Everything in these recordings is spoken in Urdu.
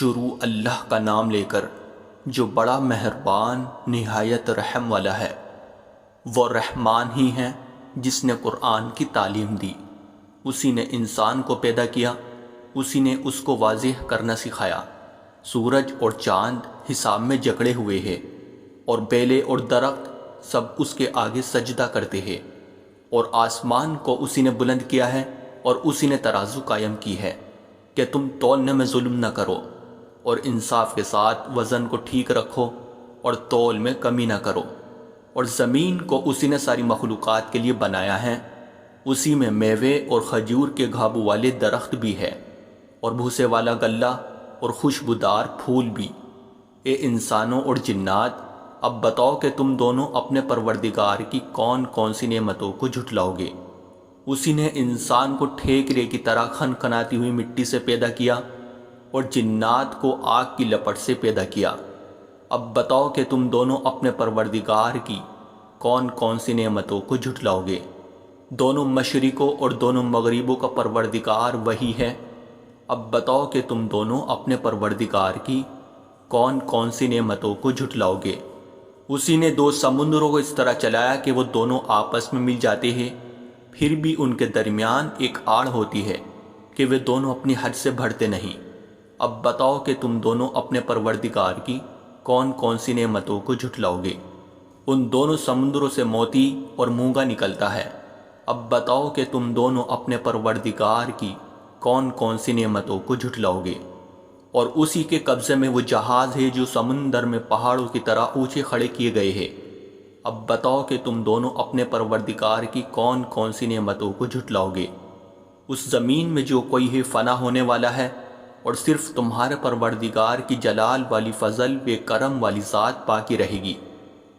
شروع اللہ کا نام لے کر جو بڑا مہربان نہایت رحم والا ہے۔ وہ رحمان ہی ہیں جس نے قرآن کی تعلیم دی، اسی نے انسان کو پیدا کیا، اسی نے اس کو واضح کرنا سکھایا۔ سورج اور چاند حساب میں جکڑے ہوئے ہیں، اور بیلے اور درخت سب اس کے آگے سجدہ کرتے ہیں، اور آسمان کو اسی نے بلند کیا ہے اور اسی نے ترازو قائم کی ہے کہ تم تولنے میں ظلم نہ کرو، اور انصاف کے ساتھ وزن کو ٹھیک رکھو اور تول میں کمی نہ کرو۔ اور زمین کو اسی نے ساری مخلوقات کے لیے بنایا ہے، اسی میں میوے اور کھجور کے گھابو والے درخت بھی ہے، اور بھوسے والا غلہ اور خوشبودار پھول بھی۔ اے انسانوں اور جنات، اب بتاؤ کہ تم دونوں اپنے پروردگار کی کون کون سی نعمتوں کو جھٹلاؤ گے۔ اسی نے انسان کو ٹھیکرے کی طرح کھنکھناتی ہوئی مٹی سے پیدا کیا اور جنات کو آگ کی لپٹ سے پیدا کیا۔ اب بتاؤ کہ تم دونوں اپنے پروردگار کی کون کون سی نعمتوں کو جھٹلاؤ گے۔ دونوں مشرقوں اور دونوں مغربوں کا پروردگار وہی ہے۔ اب بتاؤ کہ تم دونوں اپنے پروردگار کی کون کون سی نعمتوں کو جھٹلاؤ گے۔ اسی نے دو سمندروں کو اس طرح چلایا کہ وہ دونوں آپس میں مل جاتے ہیں، پھر بھی ان کے درمیان ایک آڑ ہوتی ہے کہ وہ دونوں اپنی حد سے بڑھتے نہیں۔ اب بتاؤ کہ تم دونوں اپنے پروردگار کی کون کون سی نعمتوں کو جھٹلاؤ گے۔ ان دونوں سمندروں سے موتی اور مونگا نکلتا ہے۔ اب بتاؤ کہ تم دونوں اپنے پروردگار کی کون کون سی نعمتوں کو جھٹلاؤ گے۔ اور اسی کے قبضے میں وہ جہاز ہے جو سمندر میں پہاڑوں کی طرح اونچے کھڑے کیے گئے ہیں۔ اب بتاؤ کہ تم دونوں اپنے پروردگار کی کون کون سی نعمتوں کو جھٹلاؤ گے۔ اس زمین میں جو کوئی ہے فنا ہونے والا ہے، اور صرف تمہارے پروردگار کی جلال والی فضل بے کرم والی ذات باقی رہے گی۔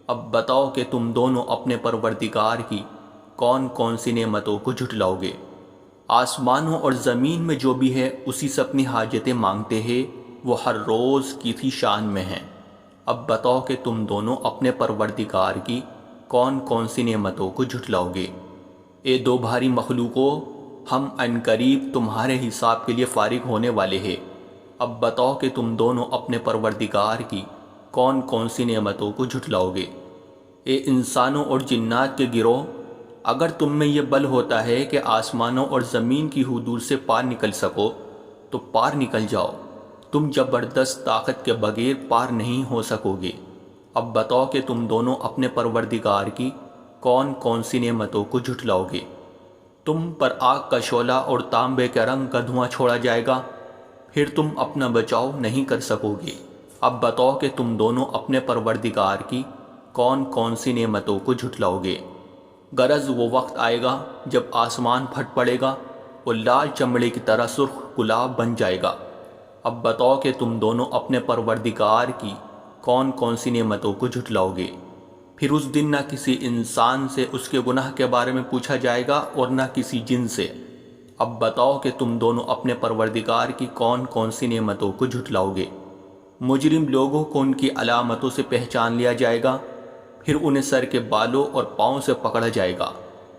اب بتاؤ کہ تم دونوں اپنے پروردگار کی کون کون سی نعمتوں کو جھٹلاؤ گے۔ آسمانوں اور زمین میں جو بھی ہے اسی سے اپنی حاجتیں مانگتے ہیں، وہ ہر روز کی تھی شان میں ہیں۔ اب بتاؤ کہ تم دونوں اپنے پروردگار کی کون کون سی نعمتوں کو جھٹلاؤ گے۔ اے دو بھاری مخلوقوں، ہم عنقریب تمہارے حساب کے لیے فارغ ہونے والے ہیں۔ اب بتاؤ کہ تم دونوں اپنے پروردگار کی کون کون سی نعمتوں کو جھٹلاؤ گے۔ اے انسانوں اور جنات کے گروہ، اگر تم میں یہ بل ہوتا ہے کہ آسمانوں اور زمین کی حدود سے پار نکل سکو تو پار نکل جاؤ، تم زبردست طاقت کے بغیر پار نہیں ہو سکو گے۔ اب بتاؤ کہ تم دونوں اپنے پروردگار کی کون کون سی نعمتوں کو جھٹلاؤ گے۔ تم پر آگ کا شعلہ اور تانبے کے رنگ کا دھواں چھوڑا جائے گا، پھر تم اپنا بچاؤ نہیں کر سکو گے۔ اب بتاؤ کہ تم دونوں اپنے پروردگار کی کون کون سی نعمتوں کو جھٹلاؤ گے۔ غرض وہ وقت آئے گا جب آسمان پھٹ پڑے گا اور لال چمڑے کی طرح سرخ گلاب بن جائے گا۔ اب بتاؤ کہ تم دونوں اپنے پروردگار کی کون کون سی نعمتوں کو جھٹلاؤ گے۔ پھر اس دن نہ کسی انسان سے اس کے گناہ کے بارے میں پوچھا جائے گا اور نہ کسی جن سے۔ اب بتاؤ کہ تم دونوں اپنے پروردگار کی کون کون سی نعمتوں کو جھٹلاؤ گے۔ مجرم لوگوں کو ان کی علامتوں سے پہچان لیا جائے گا، پھر انہیں سر کے بالوں اور پاؤں سے پکڑا جائے گا۔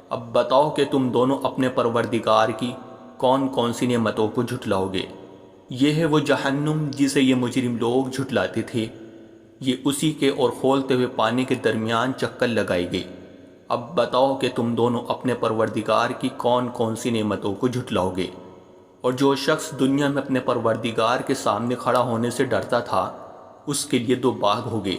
اب بتاؤ کہ تم دونوں اپنے پروردگار کی کون کون سی نعمتوں کو جھٹلاؤ گے۔ یہ ہے وہ جہنم جسے یہ مجرم لوگ جھٹلاتے تھے، یہ اسی کے اور کھولتے ہوئے پانی کے درمیان چکر لگائی گئی۔ اب بتاؤ کہ تم دونوں اپنے پروردگار کی کون کون سی نعمتوں کو جھٹلاؤ گے۔ اور جو شخص دنیا میں اپنے پروردگار کے سامنے کھڑا ہونے سے ڈرتا تھا، اس کے لیے دو باغ ہو گئے۔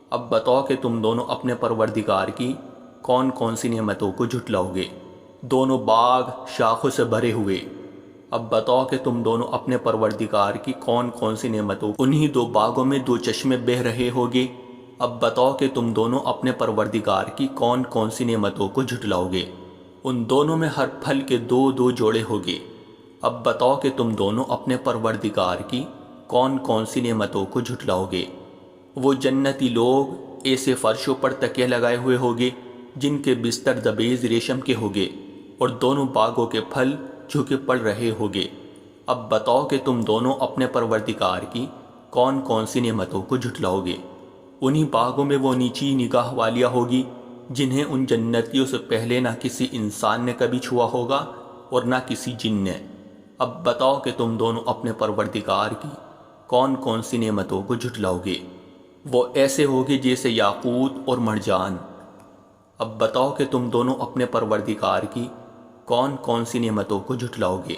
اب بتاؤ کہ تم دونوں اپنے پروردگار کی کون کون سی نعمتوں کو جھٹلاؤ گے۔ دونوں باغ شاخوں سے بھرے ہوئے۔ اب بتاؤ کہ تم دونوں اپنے پروردگار کی کون کون سی نعمتوں، انہی دو باغوں میں دو چشمے بہہ رہے ہوگے۔ اب بتاؤ کہ تم دونوں اپنے پروردگار کی کون کون سی نعمتوں کو جھٹلاؤ گے۔ ان دونوں میں ہر پھل کے دو دو جوڑے ہوگے۔ اب بتاؤ کہ تم دونوں اپنے پروردگار کی کون کون سی نعمتوں کو جھٹلاؤ گے۔ وہ جنتی لوگ ایسے فرشوں پر تکیے لگائے ہوئے ہوگے جن کے بستر دبیز ریشم کے ہوگے، اور دونوں باغوں کے پھل جھکے پڑ رہے ہوگے۔ اب بتاؤ کہ تم دونوں اپنے پروردگار کی کون کون سی نعمتوں کو جھٹلاؤ گے۔ انہی باغوں میں وہ نیچی نگاہ والیاں ہوگی جنہیں ان جنتیوں سے پہلے نہ کسی انسان نے کبھی چھوا ہوگا اور نہ کسی جن نے۔ اب بتاؤ کہ تم دونوں اپنے پروردگار کی کون کون سی نعمتوں کو جھٹلاؤ گے؟ وہ ایسے ہوگے جیسے یاقوت اور مرجان۔ اب بتاؤ کہ تم دونوں اپنے پروردگار کی کون کون سی نعمتوں کو جھٹلاؤ گے؟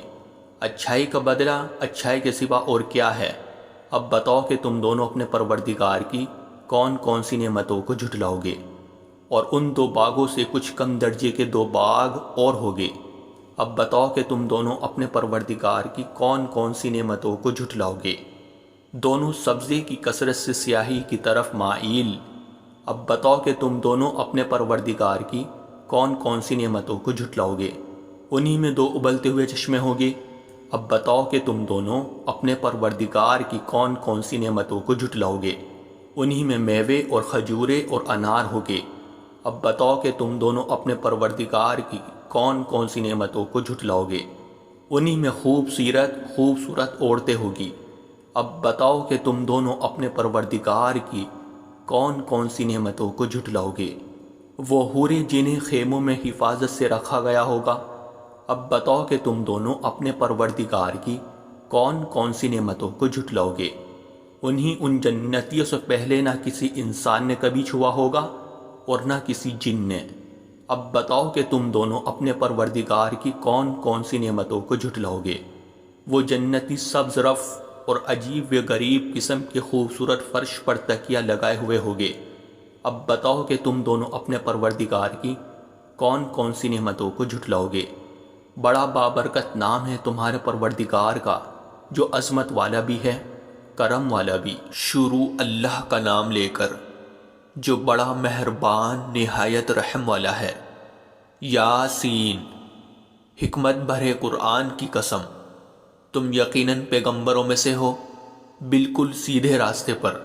اچھائی کا بدلہ اچھائی کے سوا اور کیا ہے؟ اب بتاؤ کہ تم دونوں اپنے پروردگار کی کون کون سی نعمتوں کو جھٹلاؤ گے؟ اور ان دو باغوں سے کچھ کم درجے کے دو باغ اور ہوگے۔ اب بتاؤ کہ تم دونوں اپنے پروردگار کی کون کون سی نعمتوں کو جھٹلاؤ گے؟ دونوں سبزے کی کثرت سے سیاہی کی طرف مائل۔ اب بتاؤ کہ تم دونوں اپنے پروردگار کی کون کون سی نعمتوں کو جھٹلاؤ گے؟ انہی میں دو ابلتے ہوئے چشمے ہوں گے۔ اب بتاؤ کہ تم دونوں اپنے پروردگار کی کون کون سی نعمتوں کو جھٹلاؤ گے؟ انہی میں میوے اور کھجورے اور انار ہوگے۔ اب بتاؤ کہ تم دونوں اپنے پروردگار کی کون کون سی نعمتوں کو جھٹلاؤ گے؟ انہی میں خوبصورت عورتیں ہوگی۔ اب بتاؤ کہ تم دونوں اپنے پروردگار کی کون کون سی نعمتوں کو جھٹلاؤ گے؟ وہ حوریں جنہیں خیموں میں حفاظت سے رکھا گیا ہوگا۔ اب بتاؤ کہ تم دونوں اپنے پروردگار کی کون کون سی نعمتوں کو جھٹلاؤ گے؟ انہی ان جنتیوں سے پہلے نہ کسی انسان نے کبھی چھوا ہوگا اور نہ کسی جن نے۔ اب بتاؤ کہ تم دونوں اپنے پروردگار کی کون کون سی نعمتوں کو جھٹلاؤ گے؟ وہ جنتی سبز رف اور عجیب و غریب قسم کے خوبصورت فرش پر تکیہ لگائے ہوئے ہوگے۔ اب بتاؤ کہ تم دونوں اپنے پروردگار کی کون کون سی نعمتوں کو جھٹلاؤ گے؟ بڑا بابرکت نام ہے تمہارے پروردگار کا، جو عظمت والا بھی ہے، کرم والا بھی۔ شروع اللہ کا نام لے کر جو بڑا مہربان نہایت رحم والا ہے۔ یاسین، حکمت بھرے قرآن کی قسم، تم یقیناً پیغمبروں میں سے ہو، بالکل سیدھے راستے پر۔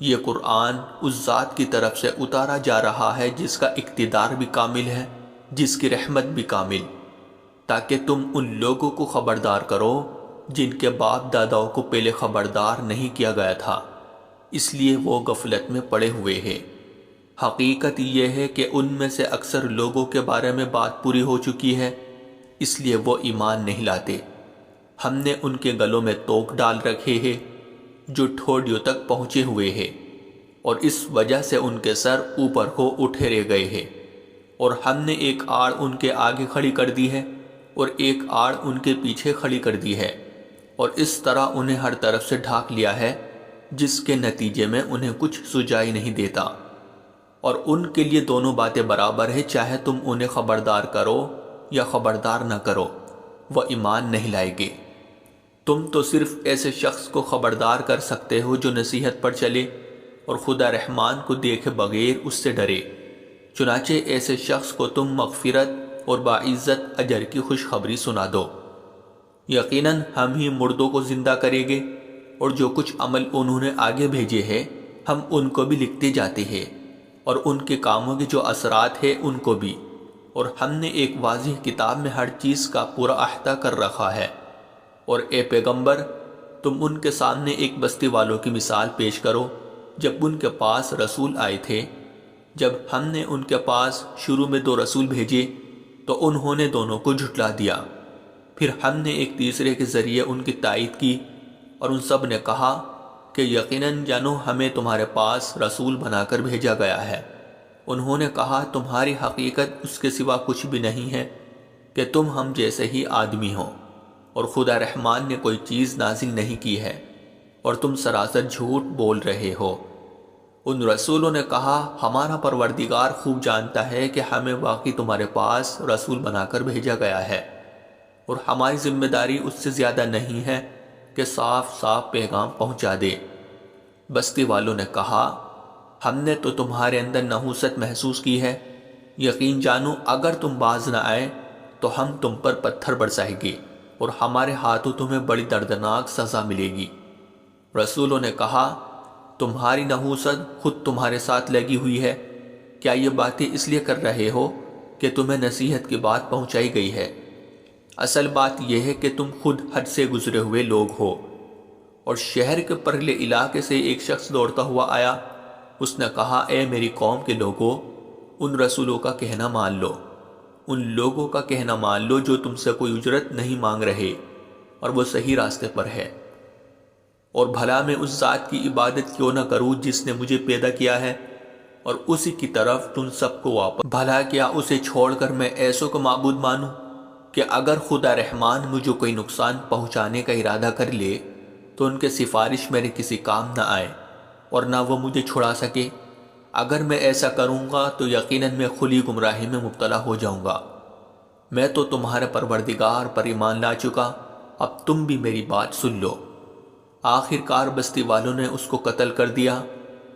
یہ قرآن اس ذات کی طرف سے اتارا جا رہا ہے جس کا اقتدار بھی کامل ہے، جس کی رحمت بھی کامل، تاکہ تم ان لوگوں کو خبردار کرو جن کے باپ داداؤں کو پہلے خبردار نہیں کیا گیا تھا، اس لیے وہ غفلت میں پڑے ہوئے ہیں۔ حقیقت یہ ہے کہ ان میں سے اکثر لوگوں کے بارے میں بات پوری ہو چکی ہے، اس لیے وہ ایمان نہیں لاتے۔ ہم نے ان کے گلوں میں توق ڈال رکھے ہیں جو ٹھوڑیوں تک پہنچے ہوئے ہیں، اور اس وجہ سے ان کے سر اوپر ہو اٹھے رہ گئے ہیں، اور ہم نے ایک آڑ ان کے آگے کھڑی کر دی ہے اور ایک آڑ ان کے پیچھے کھڑی کر دی ہے، اور اس طرح انہیں ہر طرف سے ڈھانک لیا ہے، جس کے نتیجے میں انہیں کچھ سجائی نہیں دیتا۔ اور ان کے لیے دونوں باتیں برابر ہے، چاہے تم انہیں خبردار کرو یا خبردار نہ کرو، وہ ایمان نہیں لائیں گے۔ تم تو صرف ایسے شخص کو خبردار کر سکتے ہو جو نصیحت پر چلے اور خدا رحمان کو دیکھے بغیر اس سے ڈرے، چنانچہ ایسے شخص کو تم مغفرت اور باعزت اجر کی خوشخبری سنا دو۔ یقیناً ہم ہی مردوں کو زندہ کریں گے، اور جو کچھ عمل انہوں نے آگے بھیجے ہیں ہم ان کو بھی لکھتے جاتے ہیں، اور ان کے کاموں کے جو اثرات ہیں ان کو بھی، اور ہم نے ایک واضح کتاب میں ہر چیز کا پورا احاطہ کر رکھا ہے۔ اور اے پیغمبر، تم ان کے سامنے ایک بستی والوں کی مثال پیش کرو جب ان کے پاس رسول آئے تھے۔ جب ہم نے ان کے پاس شروع میں 2 رسول بھیجے تو انہوں نے دونوں کو جھٹلا دیا، پھر ہم نے ایک تیسرے کے ذریعے ان کی تائید کی، اور ان سب نے کہا کہ یقیناً جانو ہمیں تمہارے پاس رسول بنا کر بھیجا گیا ہے۔ انہوں نے کہا تمہاری حقیقت اس کے سوا کچھ بھی نہیں ہے کہ تم ہم جیسے ہی آدمی ہو، اور خدا رحمان نے کوئی چیز نازل نہیں کی ہے، اور تم سراسر جھوٹ بول رہے ہو۔ ان رسولوں نے کہا ہمارا پروردگار خوب جانتا ہے کہ ہمیں واقعی تمہارے پاس رسول بنا کر بھیجا گیا ہے، اور ہماری ذمہ داری اس سے زیادہ نہیں ہے کہ صاف صاف پیغام پہنچا دے۔ بستی والوں نے کہا ہم نے تو تمہارے اندر نحوست محسوس کی ہے، یقین جانو اگر تم باز نہ آئے تو ہم تم پر پتھر برسائیں گے، اور ہمارے ہاتھوں تمہیں بڑی دردناک سزا ملے گی۔ رسولوں نے کہا تمہاری نحوست خود تمہارے ساتھ لگی ہوئی ہے، کیا یہ باتیں اس لیے کر رہے ہو کہ تمہیں نصیحت کی بات پہنچائی گئی ہے؟ اصل بات یہ ہے کہ تم خود حد سے گزرے ہوئے لوگ ہو۔ اور شہر کے پرلے علاقے سے ایک شخص دوڑتا ہوا آیا، اس نے کہا اے میری قوم کے لوگوں، ان رسولوں کا کہنا مان لو، ان لوگوں کا کہنا مان لو جو تم سے کوئی اجرت نہیں مانگ رہے اور وہ صحیح راستے پر ہے۔ اور بھلا میں اس ذات کی عبادت کیوں نہ کروں جس نے مجھے پیدا کیا ہے اور اسی کی طرف تم سب کو واپس؟ بھلا کیا اسے چھوڑ کر میں ایسوں کو معبود مانوں کہ اگر خدا رحمان مجھے کوئی نقصان پہنچانے کا ارادہ کر لے تو ان کے سفارش میرے کسی کام نہ آئے اور نہ وہ مجھے چھڑا سکے؟ اگر میں ایسا کروں گا تو یقیناً میں کھلی گمراہی میں مبتلا ہو جاؤں گا۔ میں تو تمہارے پروردگار پر ایمان لا چکا، اب تم بھی میری بات سن لو۔ آخر کار بستی والوں نے اس کو قتل کر دیا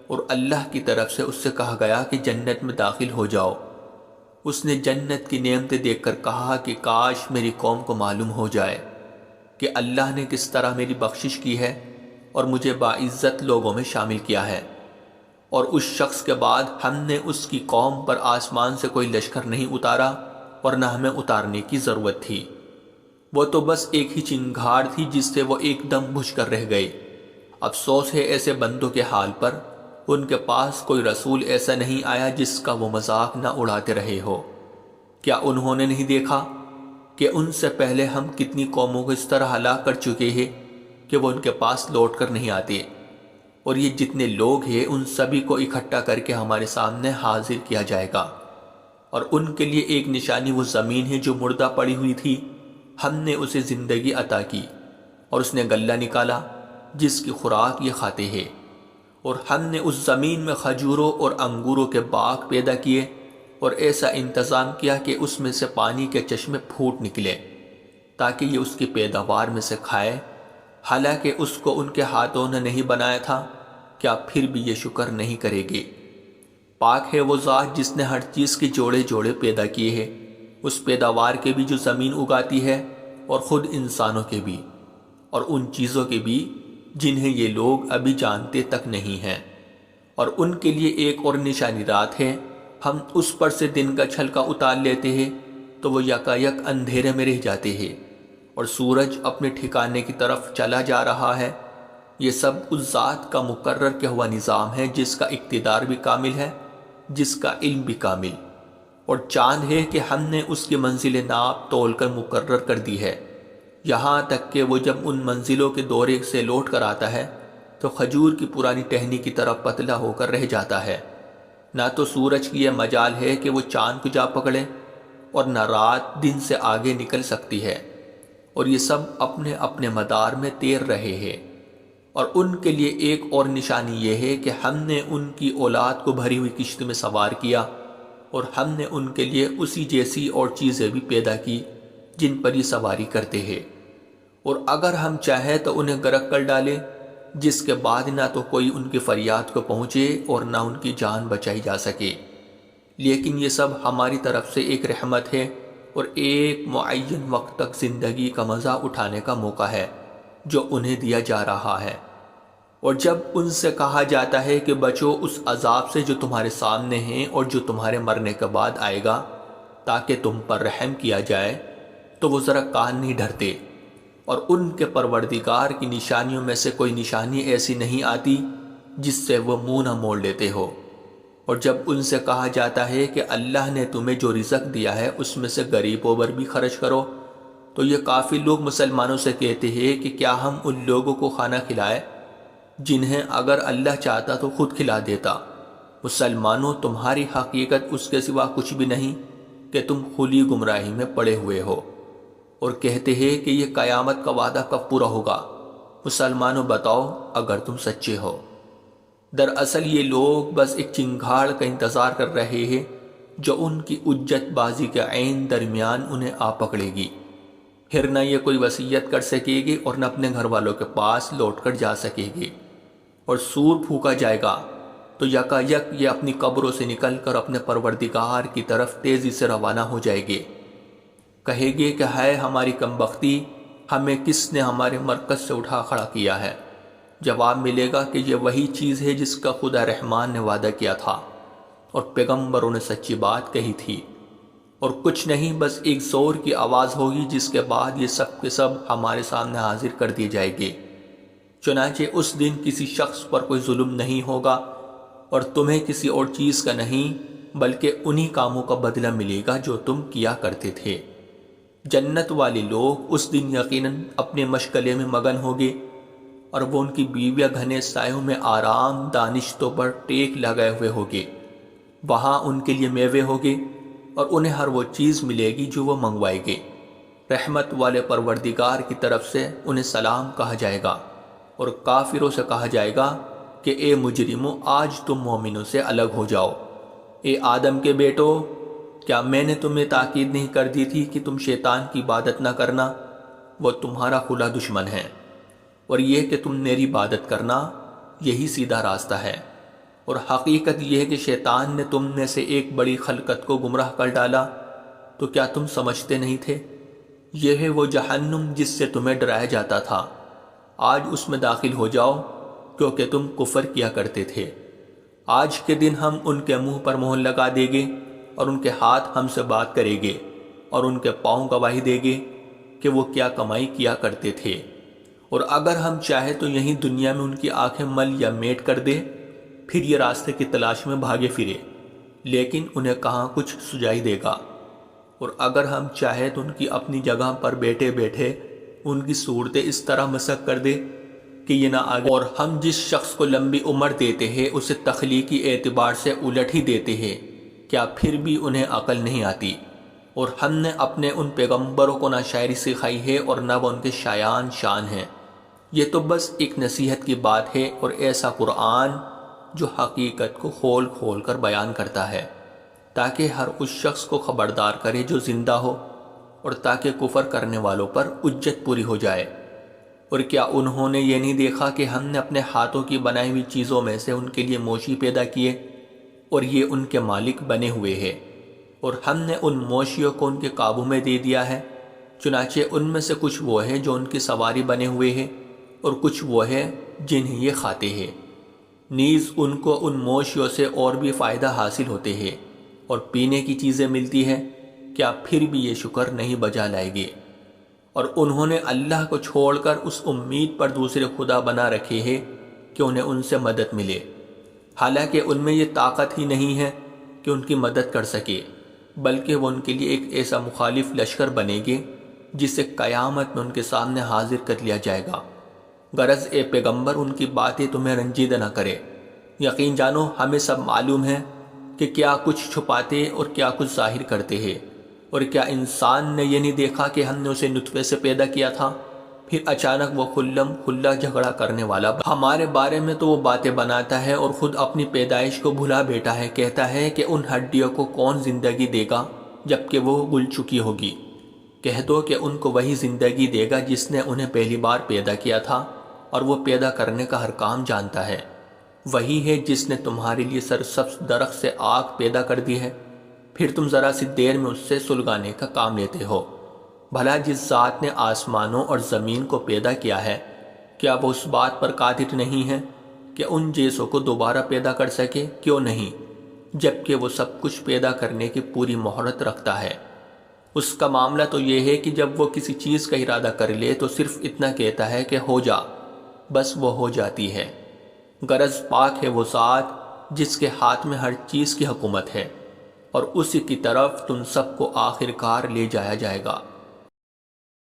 اور اللہ کی طرف سے اس سے کہا گیا کہ جنت میں داخل ہو جاؤ۔ اس نے جنت کی نعمتیں دیکھ کر کہا کہ کاش میری قوم کو معلوم ہو جائے کہ اللہ نے کس طرح میری بخشش کی ہے اور مجھے باعزت لوگوں میں شامل کیا ہے۔ اور اس شخص کے بعد ہم نے اس کی قوم پر آسمان سے کوئی لشکر نہیں اتارا اور نہ ہمیں اتارنے کی ضرورت تھی، وہ تو بس ایک ہی چنگھاڑ تھی جس سے وہ ایک دم بجھ کر رہ گئی۔ افسوس ہے ایسے بندوں کے حال پر، ان کے پاس کوئی رسول ایسا نہیں آیا جس کا وہ مذاق نہ اڑاتے رہے ہو۔ کیا انہوں نے نہیں دیکھا کہ ان سے پہلے ہم کتنی قوموں کو اس طرح ہلاک کر چکے ہیں کہ وہ ان کے پاس لوٹ کر نہیں آتے؟ اور یہ جتنے لوگ ہیں ان سبھی کو اکٹھا کر کے ہمارے سامنے حاضر کیا جائے گا، اور ان کے لیے ایک نشانی وہ زمین ہے جو مردہ پڑی ہوئی تھی، ہم نے اسے زندگی عطا کی اور اس نے غلہ نکالا جس کی خوراک یہ کھاتے ہیں، اور ہم نے اس زمین میں کھجوروں اور انگوروں کے باغ پیدا کیے اور ایسا انتظام کیا کہ اس میں سے پانی کے چشمے پھوٹ نکلے تاکہ یہ اس کی پیداوار میں سے کھائے، حالانکہ اس کو ان کے ہاتھوں نے نہیں بنایا تھا۔ کیا پھر بھی یہ شکر نہیں کرے گی؟ پاک ہے وہ ذات جس نے ہر چیز کے جوڑے جوڑے پیدا کیے ہیں، اس پیداوار کے بھی جو زمین اگاتی ہے اور خود انسانوں کے بھی، اور ان چیزوں کے بھی جنہیں یہ لوگ ابھی جانتے تک نہیں ہیں۔ اور ان کے لیے ایک اور نشانی رات ہے، ہم اس پر سے دن کا چھلکا اتار لیتے ہیں تو وہ یکایک اندھیرے میں رہ جاتے ہیں اور سورج اپنے ٹھکانے کی طرف چلا جا رہا ہے۔ یہ سب اس ذات کا مقرر کیا ہوا نظام ہے جس کا اقتدار بھی کامل ہے، جس کا علم بھی کامل، اور چاند ہے کہ ہم نے اس کی منزل ناپ تول کر مقرر کر دی ہے، یہاں تک کہ وہ جب ان منزلوں کے دورے سے لوٹ کر آتا ہے تو کھجور کی پرانی ٹہنی کی طرف پتلا ہو کر رہ جاتا ہے۔ نہ تو سورج کی یہ مجال ہے کہ وہ چاند کو جا پکڑے اور نہ رات دن سے آگے نکل سکتی ہے، اور یہ سب اپنے اپنے مدار میں تیر رہے ہیں۔ اور ان کے لیے ایک اور نشانی یہ ہے کہ ہم نے ان کی اولاد کو بھری ہوئی کشتی میں سوار کیا اور ہم نے ان کے لیے اسی جیسی اور چیزیں بھی پیدا کی جن پر یہ سواری کرتے ہیں، اور اگر ہم چاہیں تو انہیں غرق کر ڈالیں، جس کے بعد نہ تو کوئی ان کی فریاد کو پہنچے اور نہ ان کی جان بچائی جا سکے۔ لیکن یہ سب ہماری طرف سے ایک رحمت ہے اور ایک معین وقت تک زندگی کا مزہ اٹھانے کا موقع ہے جو انہیں دیا جا رہا ہے۔ اور جب ان سے کہا جاتا ہے کہ بچو اس عذاب سے جو تمہارے سامنے ہیں اور جو تمہارے مرنے کے بعد آئے گا تاکہ تم پر رحم کیا جائے، تو وہ ذرا کان نہیں دھرتے، اور ان کے پروردگار کی نشانیوں میں سے کوئی نشانی ایسی نہیں آتی جس سے وہ منہ نہ موڑ لیتے ہو۔ اور جب ان سے کہا جاتا ہے کہ اللہ نے تمہیں جو رزق دیا ہے اس میں سے غریبوں پر بھی خرچ کرو، تو یہ کافی لوگ مسلمانوں سے کہتے ہیں کہ کیا ہم ان لوگوں کو کھانا کھلائے جنہیں اگر اللہ چاہتا تو خود کھلا دیتا۔ مسلمانوں، تمہاری حقیقت اس کے سوا کچھ بھی نہیں کہ تم کھلی گمراہی میں پڑے ہوئے ہو، اور کہتے ہیں کہ یہ قیامت کا وعدہ کب پورا ہوگا؟ مسلمانوں بتاؤ اگر تم سچے ہو۔ دراصل یہ لوگ بس ایک چنگھاڑ کا انتظار کر رہے ہیں جو ان کی اجت بازی کے عین درمیان انہیں آ پکڑے گی، پھر نہ یہ کوئی وصیت کر سکے گی اور نہ اپنے گھر والوں کے پاس لوٹ کر جا سکے گی۔ اور سور پھونکا جائے گا تو یکایک یہ اپنی قبروں سے نکل کر اپنے پروردگار کی طرف تیزی سے روانہ ہو جائے گے، کہے گے کہ ہے ہماری کمبختی، ہمیں کس نے ہمارے مرکز سے اٹھا کھڑا کیا ہے؟ جواب ملے گا کہ یہ وہی چیز ہے جس کا خدا رحمان نے وعدہ کیا تھا اور پیغمبروں نے سچی بات کہی تھی، اور کچھ نہیں، بس ایک زور کی آواز ہوگی جس کے بعد یہ سب کے سب ہمارے سامنے حاضر کر دیے جائے گے۔ چنانچہ اس دن کسی شخص پر کوئی ظلم نہیں ہوگا اور تمہیں کسی اور چیز کا نہیں بلکہ انہی کاموں کا بدلہ ملے گا جو تم کیا کرتے تھے۔ جنت والے لوگ اس دن یقیناً اپنے مشغلے میں مگن ہوگے اور وہ ان کی بیویاں گھنے سایوں میں آرام دانشتوں پر ٹیک لگائے ہوئے ہوگے۔ وہاں ان کے لیے میوے ہوگے اور انہیں ہر وہ چیز ملے گی جو وہ منگوائے گے۔ رحمت والے پروردگار کی طرف سے انہیں سلام کہا جائے گا، اور کافروں سے کہا جائے گا کہ اے مجرموں، آج تم مومنوں سے الگ ہو جاؤ۔ اے آدم کے بیٹو، کیا میں نے تمہیں تاکید نہیں کر دی تھی کہ تم شیطان کی عبادت نہ کرنا؟ وہ تمہارا کھلا دشمن ہے، اور یہ کہ تم میری عبادت کرنا، یہی سیدھا راستہ ہے۔ اور حقیقت یہ ہے کہ شیطان نے تم میں سے ایک بڑی خلقت کو گمراہ کر ڈالا، تو کیا تم سمجھتے نہیں تھے؟ یہ ہے وہ جہنم جس سے تمہیں ڈرایا جاتا تھا، آج اس میں داخل ہو جاؤ، کیونکہ تم کفر کیا کرتے تھے۔ آج کے دن ہم ان کے منہ پر مہر لگا دیں گے، اور ان کے ہاتھ ہم سے بات کریں گے، اور ان کے پاؤں گواہی دیں گے کہ وہ کیا کمائی کیا کرتے تھے۔ اور اگر ہم چاہیں تو یہیں دنیا میں ان کی آنکھیں مل یا میٹ کر دے، پھر یہ راستے کی تلاش میں بھاگے پھرے، لیکن انہیں کہاں کچھ سجائی دے گا۔ اور اگر ہم چاہیں تو ان کی اپنی جگہ پر بیٹھے بیٹھے ان کی صورتیں اس طرح مسخ کر دے کہ یہ نہ آگے۔ اور ہم جس شخص کو لمبی عمر دیتے ہیں اسے تخلیقی اعتبار سے الٹ ہی دیتے ہیں، کیا پھر بھی انہیں عقل نہیں آتی؟ اور ہم نے اپنے ان پیغمبروں کو نہ شاعری سکھائی ہے اور نہ وہ ان کے شایان شان ہیں۔ یہ تو بس ایک نصیحت کی بات ہے، اور ایسا قرآن جو حقیقت کو کھول کھول کر بیان کرتا ہے، تاکہ ہر اس شخص کو خبردار کرے جو زندہ ہو، اور تاکہ کفر کرنے والوں پر حجت پوری ہو جائے۔ اور کیا انہوں نے یہ نہیں دیکھا کہ ہم نے اپنے ہاتھوں کی بنائی ہوئی چیزوں میں سے ان کے لیے موشی پیدا کیے، اور یہ ان کے مالک بنے ہوئے ہیں، اور ہم نے ان موشیوں کو ان کے قابو میں دے دیا ہے، چنانچہ ان میں سے کچھ وہ ہیں جو ان کی سواری بنے ہوئے ہیں، اور کچھ وہ ہیں جنہیں یہ کھاتے ہیں۔ نیز ان کو ان موشیوں سے اور بھی فائدہ حاصل ہوتے ہیں، اور پینے کی چیزیں ملتی ہیں، کیا پھر بھی یہ شکر نہیں بجا لائے گے؟ اور انہوں نے اللہ کو چھوڑ کر اس امید پر دوسرے خدا بنا رکھے ہیں کہ انہیں ان سے مدد ملے، حالانکہ ان میں یہ طاقت ہی نہیں ہے کہ ان کی مدد کر سکے، بلکہ وہ ان کے لیے ایک ایسا مخالف لشکر بنے گے جسے قیامت میں ان کے سامنے حاضر کر لیا جائے گا۔ غرض اے پیغمبر، ان کی باتیں تمہیں رنجیدہ نہ کرے۔ یقین جانو ہمیں سب معلوم ہے کہ کیا کچھ چھپاتے اور کیا کچھ ظاہر کرتے ہیں۔ اور کیا انسان نے یہ نہیں دیکھا کہ ہم نے اسے نطفے سے پیدا کیا تھا، پھر اچانک وہ خلم کھلا جھگڑا کرنے والا ہمارے بارے میں تو وہ باتیں بناتا ہے اور خود اپنی پیدائش کو بھلا بیٹھا ہے۔ کہتا ہے کہ ان ہڈیوں کو کون زندگی دے گا جبکہ وہ گل چکی ہوگی؟ کہہ دو کہ ان کو وہی زندگی دے گا جس نے انہیں پہلی بار پیدا کیا تھا، اور وہ پیدا کرنے کا ہر کام جانتا ہے۔ وہی ہے جس نے تمہارے لیے سرسبز درخت سے آگ پیدا کر دی ہے، پھر تم ذرا سی دیر میں اس سے سلگانے کا کام لیتے ہو۔ بھلا جس ذات نے آسمانوں اور زمین کو پیدا کیا ہے، کیا وہ اس بات پر قادر نہیں ہے کہ ان جیسوں کو دوبارہ پیدا کر سکے؟ کیوں نہیں، جبکہ وہ سب کچھ پیدا کرنے کی پوری مہارت رکھتا ہے۔ اس کا معاملہ تو یہ ہے کہ جب وہ کسی چیز کا ارادہ کر لے تو صرف اتنا کہتا ہے کہ ہو جا، بس وہ ہو جاتی ہے۔ غرض پاک ہے وہ ذات جس کے ہاتھ میں ہر چیز کی حکومت ہے، اور اسی کی طرف تم سب کو آخر کار لے جایا جائے گا۔